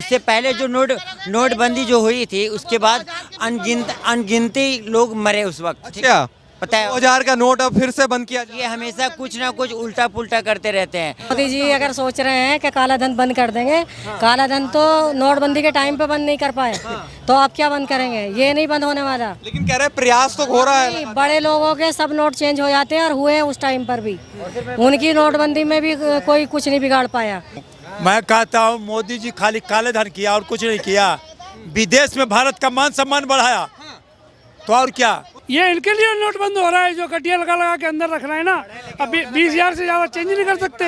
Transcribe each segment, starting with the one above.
उससे पहले जो नोटबंदी जो हुई थी उसके बाद अनगिनती लोग मरे उस वक्त। क्या पता है 2000 का नोट अब फिर से बंद किया ये हमेशा कुछ ना कुछ उल्टा पुल्टा करते रहते हैं। मोदी जी अगर सोच रहे हैं कि काला धन बंद कर देंगे, काला धन तो नोटबंदी के टाइम पे बंद नहीं कर पाए, तो अब क्या बंद करेंगे? ये नहीं बंद होने वाला। लेकिन कह रहे हैं प्रयास तो हो रहा है। नहीं, बड़े लोगों के सब नोट चेंज हो जाते हैं और हुए हैं उस टाइम पर भी। उनकी नोटबंदी में भी कोई कुछ नहीं बिगाड़ पाया। मैं कहता हूँ मोदी जी खाली काले धन किया और कुछ नहीं किया। विदेश में भारत का मान सम्मान बढ़ाया, तो और क्या। ये इनके लिए नोट बंद हो रहा है, जो गड्डिया लगा लगा के अंदर रख रहे हैं ना। अब 20,000 से ज्यादा चेंज नहीं कर सकते।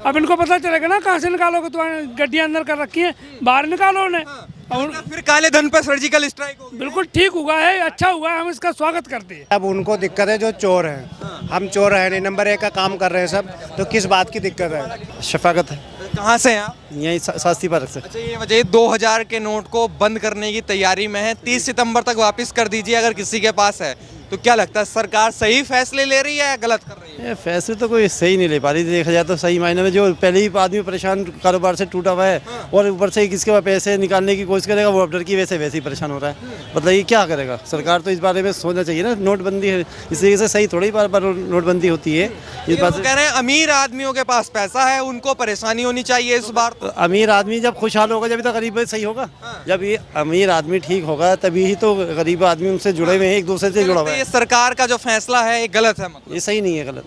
अब इनको पता चलेगा ना कहाँ से निकालोगे, तो गड्डिया अंदर कर रखी है, बाहर निकालो उन्हें। और फिर काले धन पर सर्जिकल स्ट्राइक होगी। बिल्कुल ठीक हुआ है, अच्छा हुआ है, हम इसका स्वागत करते हैं। अब उनको दिक्कत है जो चोर हैं, हम चोर है नहीं, नंबर 1 का काम कर रहे हैं सब, तो किस बात की दिक्कत है? शफाकत है, कहाँ से हैं आप? यही शास्त्री पार्क से। अच्छा ये बताइए 2000 के नोट को बंद करने की तैयारी में है, 30 सितंबर तक वापस कर दीजिए अगर किसी के पास है, तो क्या लगता है सरकार सही फैसले ले रही है या गलत कर रही है? ये फैसले तो कोई सही नहीं ले पा रही, देखा जाए तो सही मायने में। जो पहले ही आदमी परेशान कारोबार से टूटा हुआ है और ऊपर से किसके पास पैसे निकालने की कोशिश करेगा, वो डर की वजह से वैसे ही परेशान हो रहा है। मतलब ये क्या करेगा? सरकार तो इस बारे में सोचना चाहिए ना। नोटबंदी है इस तरीके से सही थोड़ी बार बार नोटबंदी होती है। इस बात वो कह रहे हैं अमीर आदमियों के पास पैसा है, उनको परेशानी होनी चाहिए इस बार। तो अमीर आदमी जब खुशहाल होगा जब तो गरीब सही होगा। जब ये अमीर आदमी ठीक होगा तभी ही तो गरीब आदमी उनसे जुड़े हुए हैं, एक दूसरे से जुड़ा हुआ ये है। सरकार का जो फैसला है ये गलत है, मतलब ये सही नहीं है, गलत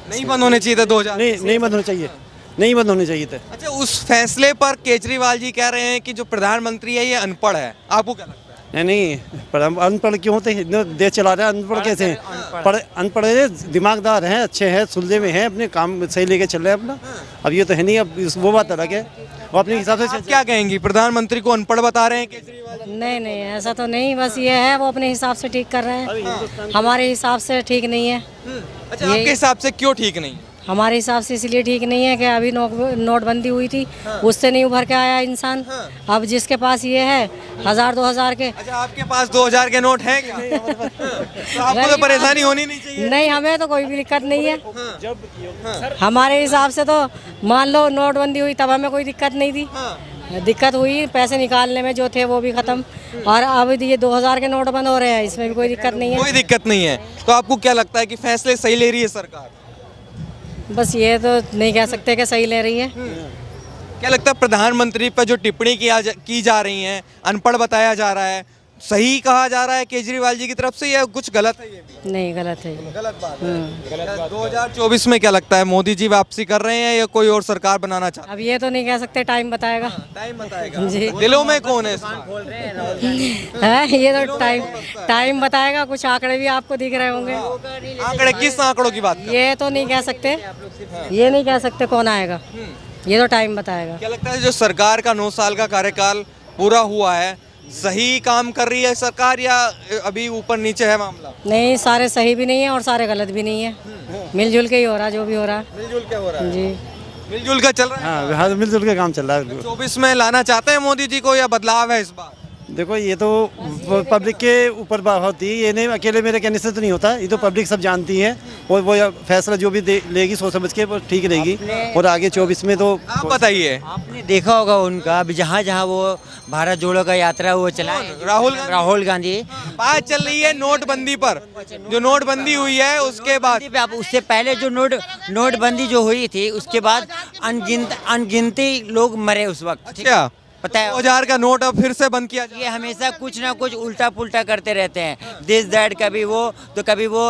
नहीं बंद होने चाहिए था 2000। नहीं बंद होने चाहिए, नहीं बंद होने चाहिए थे। अच्छा उस फैसले पर केजरीवाल जी कह रहे हैं कि जो प्रधानमंत्री है ये अनपढ़ है, आपको क्या लगता है? नहीं पर हम अनपढ़ क्यों होते हैं? देश चला रहे हैं, अनपढ़ कैसे हैं? अनपढ़ दिमागदार हैं, अच्छे हैं, सुलझे में हैं, अपने काम सही लेके चल रहे हैं अपना। अब ये तो है नहीं, अब वो बात अलग है, वो अपने हिसाब से। आप क्या कहेंगी, प्रधानमंत्री को अनपढ़ बता रहे हैं केजरीवाल? नहीं ऐसा तो नहीं, बस ये है वो अपने हिसाब से ठीक कर रहे हैं, हमारे हिसाब से ठीक नहीं है। अच्छा आपके हिसाब से क्यों ठीक नहीं? हमारे हिसाब से इसलिए ठीक नहीं है कि अभी नोटबंदी हुई थी, उससे नहीं उभर के आया इंसान। अब जिसके पास ये है 1000-2000 के। अच्छा आपके पास 2000 के नोट हैं क्या? तो आपको तो परेशानी होनी नहीं चाहिए। नहीं, हमें तो कोई भी दिक्कत नहीं है। हमारे हिसाब से तो मान लो नोटबंदी हुई तब हमें कोई दिक्कत नहीं थी। दिक्कत हुई पैसे निकालने में, जो थे वो भी खत्म, और अब ये 2000 के नोट बंद हो रहे हैं, इसमें भी कोई दिक्कत नहीं है। कोई दिक्कत नहीं है। तो आपको क्या लगता है कि फैसले सही ले रही है सरकार? बस ये तो नहीं कह सकते कि सही ले रही है। क्या लगता है प्रधानमंत्री पर जो टिप्पणी की जा रही है, अनपढ़ बताया जा रहा है, सही कहा जा रहा है केजरीवाल जी की तरफ से, या कुछ गलत है? ये भी नहीं, गलत है। गलत बात है। 2024 में क्या लगता है मोदी जी वापसी कर रहे हैं या कोई और सरकार बनाना चाहते अब ये तो नहीं कह सकते, टाइम बताएगा। टाइम बताएगा जी। दिलों में कौन है है ये तो टाइम बताएगा। कुछ आंकड़े भी आपको दिख रहे होंगे। आंकड़े? किस आंकड़ों की बात? ये तो नहीं कह सकते, ये नहीं कह सकते कौन आएगा, ये तो टाइम बताएगा। क्या लगता है जो सरकार का 9 साल का कार्यकाल पूरा हुआ है, सही काम कर रही है सरकार या अभी ऊपर नीचे है मामला? नहीं, सारे सही भी नहीं है और सारे गलत भी नहीं है, मिलजुल के ही हो रहा जो भी हो रहा है। मिलजुल के हो रहा है जी, मिलजुल का चल रहा है। हाँ मिलजुल के काम चल रहा है। 24 में लाना चाहते हैं मोदी जी को या बदलाव है इस बार? देखो ये तो पब्लिक के ऊपर बात होती है, ये नहीं अकेले मेरे कहने से तो नहीं होता, ये तो पब्लिक सब जानती है और वो फैसला जो भी लेगी सोच समझ के वो ठीक रहेगी। और आगे 24 में तो आप बताइए। आपने देखा होगा उनका अभी जहाँ जहाँ वो भारत जोड़ो का यात्रा वो चलाए, राहुल गांधी। बात चल रही है नोटबंदी पर, जो नोटबंदी हुई है उसके बाद। आप उससे पहले जो नोटबंदी जो हुई थी उसके बाद अनगिनती लोग मरे उस वक्त। क्या पता है 2000 का नोट अब फिर से बंद किया ये हमेशा कुछ ना कुछ उल्टा पुल्टा करते रहते हैं, दिस दैट, कभी वो तो कभी वो।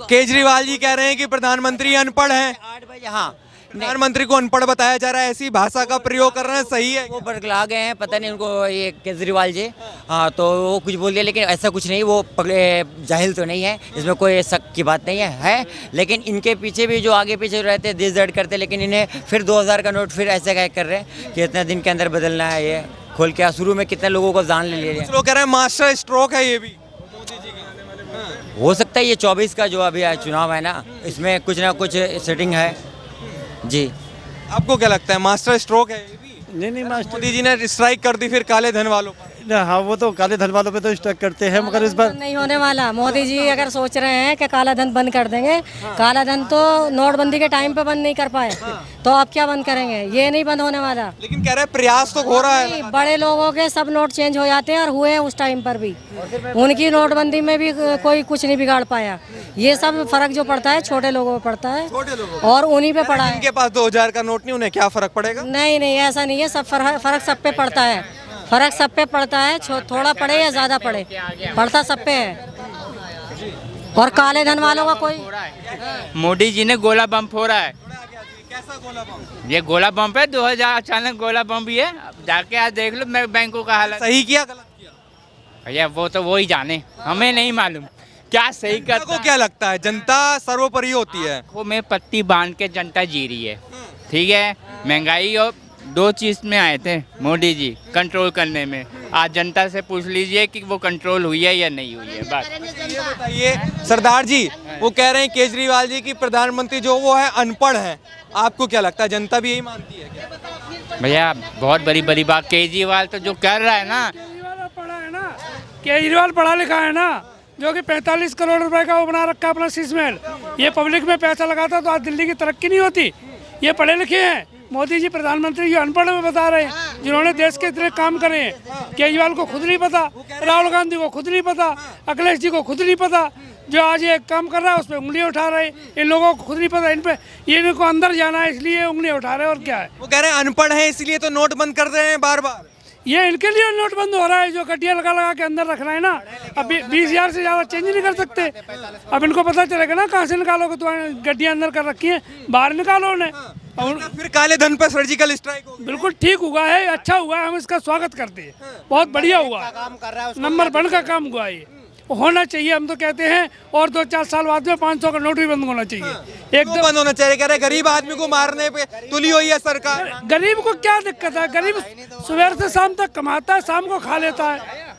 केजरीवाल जी कह रहे हैं कि प्रधानमंत्री अनपढ़ हैं। 8 बजे हाँ प्रधानमंत्री को अनपढ़ बताया जा रहा है, ऐसी भाषा का प्रयोग कर रहे हैं, सही है? वो बरगला गए हैं, पता नहीं उनको ये केजरीवाल जी। हाँ तो वो कुछ बोल दिया, लेकिन ऐसा कुछ नहीं, वो जाहिल तो नहीं है, इसमें कोई शक की बात नहीं है। लेकिन इनके पीछे भी जो आगे पीछे रहते हैं दिस दैट करते, लेकिन इन्हें फिर 2000 का नोट फिर ऐसे क्या कर रहे हैं कि इतने दिन के अंदर बदलना है। ये खोल के शुरू में कितने लोगों को जान ले लिया। लोग कह रहे हैं मास्टर स्ट्रोक है ये भी। हो सकता है ये 24 का जो अभी चुनाव है ना, इसमें कुछ ना कुछ सेटिंग है जी। आपको क्या लगता है मास्टर स्ट्रोक है ये भी? नहीं मास्टर, मोदी जी ने स्ट्राइक कर दी फिर काले धन वालों पर। हाँ वो तो काले धन वालों पे तो स्टक करते हैं, मगर इस बार नहीं होने वाला। मोदी जी अगर सोच रहे हैं कि काला धन बंद कर देंगे, काला धन तो नोटबंदी के टाइम पे बंद नहीं कर पाए, तो अब क्या बंद करेंगे? ये नहीं बंद होने वाला। लेकिन कह रहे हैं प्रयास तो हो रहा है। नहीं, बड़े लोगों के सब नोट चेंज हो जाते हैं और हुए हैं उस टाइम पर भी। उनकी नोटबंदी में भी कोई कुछ नहीं बिगाड़ पाया। ये सब फर्क जो पड़ता है छोटे लोगों पे पड़ता है, और उन्हीं पे पड़ा है। जिनके पास 2000 का नोट नहीं, उन्हें क्या फर्क पड़ेगा? नहीं नहीं, ऐसा नहीं है, सब फर्क सब पे पड़ता है। फर्क सब पे पड़ता है, थोड़ा पड़े या ज्यादा पड़े, पड़ता सब पे है। और काले धन वालों का कोई मोदी जी ने गोला बम फोड़ा है। कैसा गोला बम? ये गोला बम है, 2000 अचानक गोला बम भी है। अब जाके आज देख लो मैं बैंकों का हालत। सही किया गलत किया? भैया वो तो वो ही जाने, हमें नहीं मालूम क्या सही जनता करता को क्या लगता है? जनता सर्वोपरि होती है। आँखों में पत्ती बांध के जनता जी रही है, ठीक है। महंगाई और 2 चीज में आए थे मोदी जी कंट्रोल करने में। आज जनता से पूछ लीजिए कि वो कंट्रोल हुई है या नहीं हुई है। बस ये बताइए सरदार जी, वो कह रहे हैं केजरीवाल जी की प्रधानमंत्री जो वो है अनपढ़ है, आपको क्या लगता है जनता भी यही मानती है क्या? भैया बहुत बड़ी बड़ी बात, केजरीवाल तो जो कर रहा है ना, केजरीवाल पढ़ा है ना, केजरीवाल पढ़ा लिखा है ना, जो कि 45 करोड़ रुपए का वो बना रखा है अपना शीश महल। ये पब्लिक में पैसा लगाता तो आज दिल्ली की तरक्की नहीं होती। ये पढ़े लिखे हैं। मोदी जी प्रधानमंत्री जी अनपढ़ में बता रहे हैं, जिन्होंने देश के इतने काम करे हैं। केजरीवाल को खुद नहीं पता, राहुल गांधी को खुद नहीं पता, अखिलेश जी को खुद नहीं पता। जो आज ये काम कर रहा है उस पर उंगलियां उठा रहे हैं। इन लोगों को खुद नहीं पता, इन पे ये इनको अंदर जाना है इसलिए उंगलियां उठा रहे हैं। और क्या है, वो कह रहे हैं अनपढ़ है इसलिए तो नोट बंद कर रहे हैं बार बार। ये इनके लिए नोट बंद हो रहा है, जो गड्डियाँ लगा लगा के अंदर रखना है ना। अब 20,000 से ज़्यादा चेंज नहीं कर सकते। अब इनको पता चलेगा ना कहाँ से निकालोगे, तो गड्डियाँ अंदर कर रखी हैं, बाहर निकालो उन्हें। और फिर काले धन पर सर्जिकल स्ट्राइक होगी। बिल्कुल ठीक हुआ है, अच्छा हुआ है, हम इसका स्वागत करते हैं। बहुत बढ़िया हुआ, नंबर 1 का काम हुआ है। ये होना चाहिए। हम तो कहते हैं और 2-4 साल बाद में 500 का नोट भी बंद होना चाहिए। एकदम बंद होना चाहिए। कह रहे गरीब आदमी को मारने पे तुली हुई है सरकार। गरीब को क्या दिक्कत है? गरीब सुबह से शाम तक कमाता है, शाम को खा लेता है।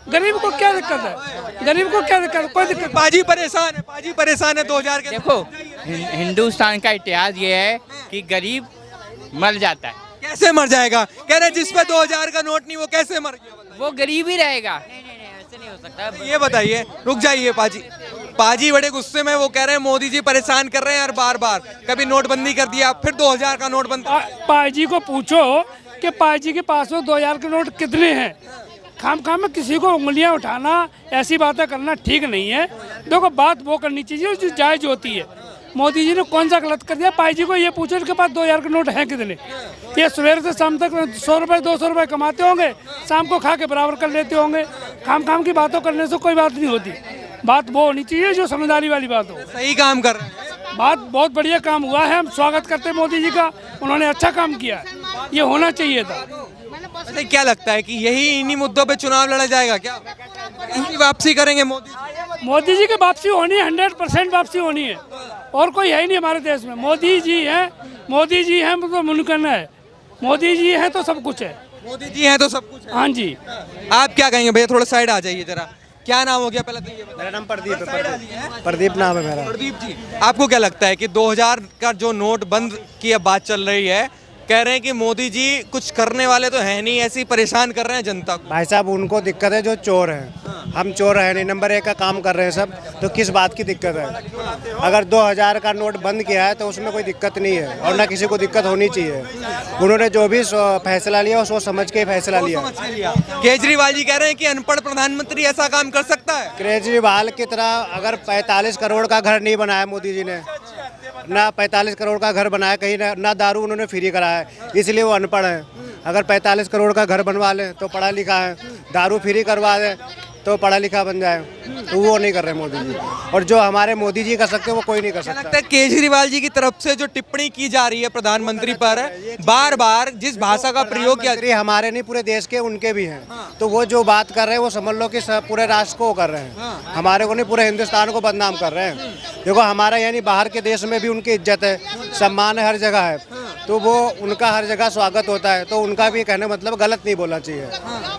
गरीब को क्या दिक्कत है? गरीब को क्या दिक्कत है? कोई दिक्कत नहीं। पाजी परेशान है, पाजी परेशान है 2000 के। देखो हिंदुस्तान का इतिहास ये है कि गरीब मर जाता है। कैसे मर जाएगा? कह रहे जिस पे 2000 का नोट नहीं वो कैसे मर गया? वो गरीब ही रहेगा। ऐसे नहीं हो सकता। ये बताइए, रुक जाइए पाजी। पाजी बड़े गुस्से में, वो कह रहे हैं मोदी जी परेशान कर रहे हैं और बार बार कभी नोटबंदी कर दिया, फिर 2000 का नोट बंद। पाजी को पूछो कि पाजी के पास में 2000 के नोट कितने हैं। खाम खाम में किसी को उंगलियां उठाना, ऐसी बातें करना ठीक नहीं है। देखो बात वो करनी चाहिए जो जायज होती है। मोदी जी ने कौन सा गलत कर दिया? पाई जी को ये पूछो इनके पास 2000 के नोट हैं कितने। ये सवेरे से शाम तक 100 रुपये 200 रुपये कमाते होंगे, शाम को खा के बराबर कर लेते होंगे। खाम खाम की बातों करने से कोई बात नहीं होती। बात वो होनी चाहिए जो समझदारी वाली बात हो। सही काम कर रहे हैं। बात बहुत बढ़िया काम हुआ है, हम स्वागत करते हैं मोदी जी का। उन्होंने अच्छा काम किया है, ये होना चाहिए था। वैसे क्या लगता है कि यही इन्हीं मुद्दों पे चुनाव लड़ा जाएगा क्या? इनकी वापसी करेंगे मोदी जी? मोदी जी की वापसी होनी है, 100% वापसी होनी है। और कोई है ही नहीं हमारे देश में। मोदी जी हैं, मोदी जी हैं तो मुमकिन है। मोदी जी हैं तो सब कुछ है। मोदी जी हैं तो सब कुछ है। हाँ जी। आप क्या कहेंगे भैया? थोड़ा साइड आ जाइए जरा। क्या नाम हो गया पहले तो ये बताइए। मेरा नाम प्रदीप है। प्रदीप नाम है मेरा। प्रदीप जी, आपको क्या लगता है कि 2000 का जो नोट बंद की अब बात चल रही है, कह रहे हैं कि मोदी जी कुछ करने वाले तो है नहीं, ऐसे ही परेशान कर रहे हैं जनता को। भाई साहब उनको दिक्कत है जो चोर हैं। हम चोर है नहीं, नंबर 1 का काम कर रहे हैं सब, तो किस बात की दिक्कत है? अगर 2000 का नोट बंद किया है तो उसमें कोई दिक्कत नहीं है और ना किसी को दिक्कत होनी चाहिए। उन्होंने जो भी फैसला लिया वो सोच समझ के फैसला लिया। केजरीवाल जी कह रहे हैं कि अनपढ़ प्रधानमंत्री ऐसा काम कर सकता है। केजरीवाल की तरह अगर 45 करोड़ का घर नहीं बनाया मोदी जी ने, ना 45 करोड़ का घर बनाया कहीं, ना दारू उन्होंने फ्री कराया है, इसलिए वो अनपढ़ है। अगर 45 करोड़ का घर बनवा ले तो पढ़ा लिखा है, दारू फ्री करवा दे तो पढ़ा लिखा बन जाए, तो वो नहीं कर रहे मोदी जी। और जो हमारे मोदी जी कर सकते वो कोई नहीं कर सकता। लगता है केजरीवाल जी की तरफ से जो टिप्पणी की जा रही है प्रधानमंत्री पर, बार बार जिस भाषा का प्रयोग किया, हमारे नहीं पूरे देश के उनके भी हैं, तो वो जो बात कर रहे हैं वो समझ लो कि पूरे राष्ट्र को कर रहे हैं, हमारे को नहीं पूरे हिंदुस्तान को बदनाम कर रहे हैं। देखो हमारा यानी बाहर के देश में भी उनकी इज्जत है, सम्मान है, हर जगह है, तो वो उनका हर जगह स्वागत होता है, तो उनका भी कहने मतलब गलत नहीं बोलना चाहिए।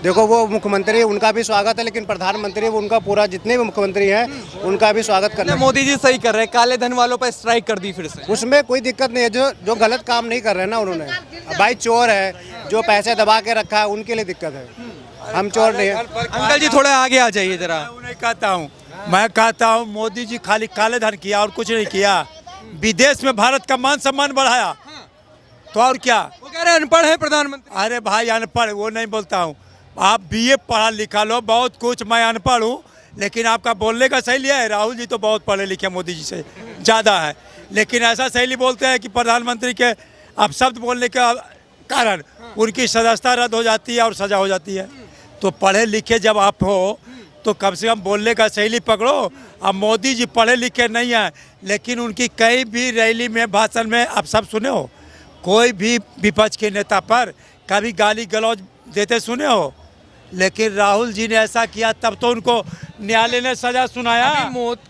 देखो वो मुख्यमंत्री उनका भी स्वागत है, लेकिन प्रधानमंत्री उनका पूरा जितने भी मुख्यमंत्री हैं उनका भी स्वागत करना। मोदी जी सही कर रहे हैं, काले धन वालों पर स्ट्राइक कर दी फिर से। उसमें कोई दिक्कत नहीं है, जो गलत काम नहीं कर रहे हैं ना उन्होंने। भाई चोर है जो पैसे दबा के रखा है उनके लिए दिक्कत है, हम चोर नहीं है। अंकल जी थोड़े आगे आ जाइए जरा। मैं कहता हूँ मोदी जी खाली काले धन किया और कुछ नहीं किया। विदेश में भारत का मान सम्मान बढ़ाया, तो और क्या। वो कह रहे हैं अनपढ़ है प्रधानमंत्री। अरे भाई अनपढ़ वो नहीं बोलता हूँ, आप बीए पढ़ा लिखा लो बहुत कुछ, मैं अनपढ़ हूँ लेकिन आपका बोलने का शैली है। राहुल जी तो बहुत पढ़े लिखे मोदी जी से ज़्यादा है, लेकिन ऐसा शैली बोलते हैं कि प्रधानमंत्री के आप शब्द बोलने के कारण उनकी सदस्यता रद्द हो जाती है और सजा हो जाती है। तो पढ़े लिखे जब आप हो तो कम से कम बोलने का शैली पकड़ो। अब मोदी जी पढ़े लिखे नहीं हैं, लेकिन उनकी कई भी रैली में भाषण में आप सब सुने हो, कोई भी विपक्ष के नेता पर कभी गाली गलौज देते सुने हो। लेकिन राहुल जी ने ऐसा किया तब तो उनको न्यायालय ने सजा सुनाया।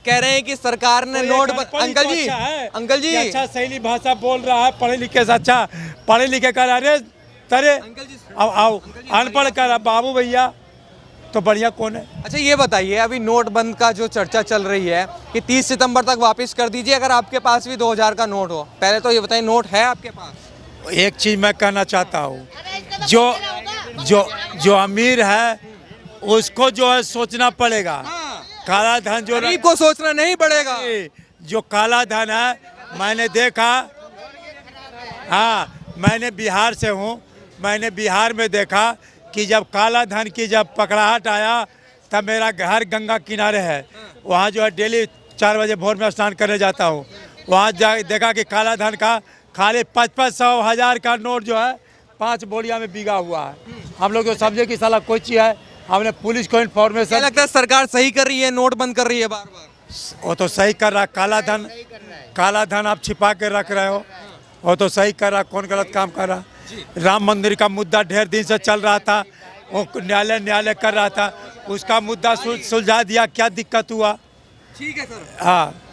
कह रहे हैं कि सरकार ने नोट अंकल जी अच्छा शैली भाषा बोल रहा है, पढ़े लिखे से अच्छा पढ़े लिखे कर अरे तरे अब आओ अनपढ़ कर बाबू भैया तो बढ़िया कौन है। अच्छा ये बताइए, अभी नोटबंद का जो चर्चा चल रही है कि 30 सितंबर तक वापस कर दीजिए अगर आपके पास भी 2000 का नोट हो। पहले तो ये बताइए नोट है आपके पास? एक चीज मैं कहना चाहता हूँ, जो जो जो अमीर है उसको जो है सोचना पड़ेगा। काला धन जो गरीब को सोचना नहीं पड़ेगा। जो काला धन है मैंने देखा, हाँ मैंने बिहार से हूँ, मैंने बिहार में देखा कि जब काला धन की जब पकड़ाहट आया तब मेरा घर गंगा किनारे है, वहाँ जो है डेली 4 बजे भोर में स्नान करने जाता हूँ। वहाँ जा देखा कि काला धन का खाली 500 1000 का नोट जो है 5 बोरिया में बिगा हुआ है। हम लोग तो समझे कि साला कोई चीज़ है, हमने पुलिस को इन्फॉर्मेशन। क्या लगता है सरकार सही कर रही है, नोट बंद कर रही है बार बार? वो तो सही कर रहा, काला धन आप छिपा के रख रहे हो, वो तो सही कर रहा। कौन गलत काम कर रहा? राम मंदिर का मुद्दा ढेर दिन से चल रहा था, वो न्यायालय कर रहा था, उसका मुद्दा सुलझा दिया, क्या दिक्कत हुआ? ठीक है सर। हाँ